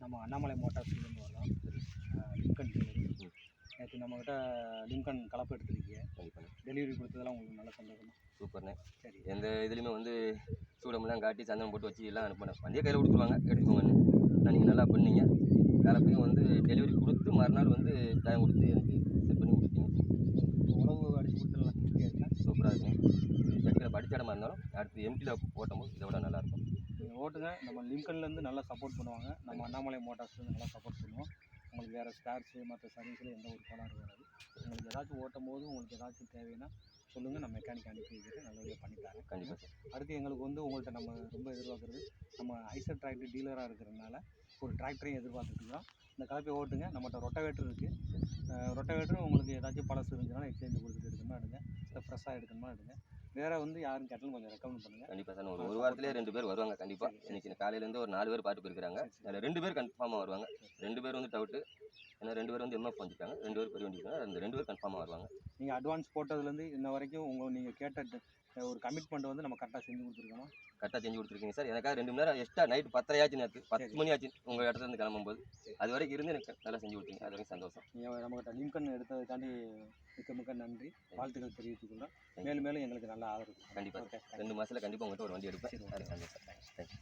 நம்ம அண்ணாமலை மோட்டார்ஸ்லேருந்து வரோம். லிம்கன் டெலிவரி. நேற்று நம்மக்கிட்ட லிம்கன் கலப்பு எடுத்துருக்கீங்க. கண்டிப்பாண்ணே. டெலிவரி கொடுத்ததெல்லாம் உங்களுக்கு நல்ல சந்தோஷமா? சூப்பர்ண்ணே. சரி. எந்த இதுலேயுமே வந்து சூடமெல்லாம் காட்டி சந்தனம் போட்டு வச்சு எல்லாம் அனுப்பினேன். வண்டியை கையில் கொடுத்துருவாங்க, எடுத்துக்கோங்கன்னு. நீங்கள் நல்லா பண்ணீங்க. கலப்பையும் வந்து டெலிவரி கொடுத்து மறுநாள் வந்து டைம் கொடுத்து எனக்கு செட் பண்ணி கொடுத்தீங்க. உழவு அடித்து கொடுத்துடலாம். சூப்பராக இருக்குங்க. சட்டியில் படித்த இடமா இருந்தாலும் அடுத்து எம்டியில் ஓட்டும்போது இதை விட நல்லாயிருக்கும். நீங்கள் ஓட்டுங்க. நம்ம லிம்கன்லேருந்து நல்லா சப்போர்ட் பண்ணுவாங்க. நம்ம அண்ணாமலை மோட்டார்ஸ்லேருந்து நல்லா சப்போர்ட் பண்ணுவோம். உங்களுக்கு வேறு ஸ்பேர்ஸு மற்ற சர்வீஸில் எந்த ஒரு கோளாறு வராது. உங்களுக்கு ஏதாச்சும் ஓட்டும் போது உங்களுக்கு ஏதாச்சும் தேவைன்னா சொல்லுங்கள், நான் மெக்கானிக் அனுப்பி வைக்கிறேன், நல்லபடியாக பண்ணித்தரேன். கண்டிப்பாக சார். அடுத்து எங்களுக்கு வந்து உங்கள்கிட்ட நம்ம ரொம்ப எதிர்பார்க்குறது, நம்ம ஐசர் டிராக்டர் டீலராக இருக்கிறதுனால ஒரு டிராக்டரையும் எதிர்பார்த்துட்டுருக்கோம். இந்த கலப்பையை ஓட்டுங்க. நம்மகிட்ட ரொட்டவேட்டர் இருக்குது. ரொட்டவேட்டரும் உங்களுக்கு ஏதாச்சும் பழசு இருந்துச்சுன்னா எக்ஸ்சேஞ்சு கொடுத்துட்டு எடுக்கணுமா எடுங்க, இல்லை ஃப்ரெஷ்ஷாக எடுக்கணுமா எடுங்க. வேறு வந்து யாரும் கேட்டாலும் கொஞ்சம் ரெக்கமெண்ட் பண்ணுங்கள். கண்டிப்பாக சார். ஒரு வாரத்திலே 2 பேர் வருவாங்க கண்டிப்பாக. இன்றைக்கி காலையிலேருந்து ஒரு 4 பேர் பார்த்து போயிருக்கிறாங்க. அதில் 2 பேர் கன்ஃபார்மாக வருவாங்க. 2 பேர் வந்து டவுட்டு. ஏன்னா 2 பேர் வந்து எம்எஃப் வந்துட்டாங்க, 2 பேர் பெரிய வண்டி இருக்காங்க. அந்த 2 பேர் கன்ஃபார்மாக வருவாங்க. நீங்கள் அட்வான்ஸ் போட்டதுலேருந்து இன்ன வரைக்கும் நீங்கள் கேட்ட ஒரு கமிட்மெண்ட் வந்து நம்ம கரெக்டாக செஞ்சு கொடுத்துருக்கோம். கரெக்டாக செஞ்சு கொடுத்துருக்கீங்க சார். எனக்காக 2 மணி நேரம் எக்ஸ்ட்ரா நைட் 10:30 ஆச்சு, நேற்று 10 மணி ஆச்சு உங்கள் இடத்துலேருந்து கிளம்பும்போது. அது வரைக்கும் இருந்து எனக்கு நல்லா செஞ்சு கொடுத்தீங்க. அது வரைக்கும் சந்தோஷம். நீங்கள் நம்மகிட்ட லிம்கன் எடுத்ததுக்காண்டி மிக்க நன்றி, வாழ்த்துக்கள் தெரிவித்துக்கொள்ள. மேலும் மேலும் எங்களுக்கு நல்ல ஆதரவு. கண்டிப்பாக 2 மாதத்தில் கண்டிப்பாக உங்கள்கிட்ட ஒரு வண்டி எடுப்பேன். அது சந்தோஷம். தேங்க்யூ.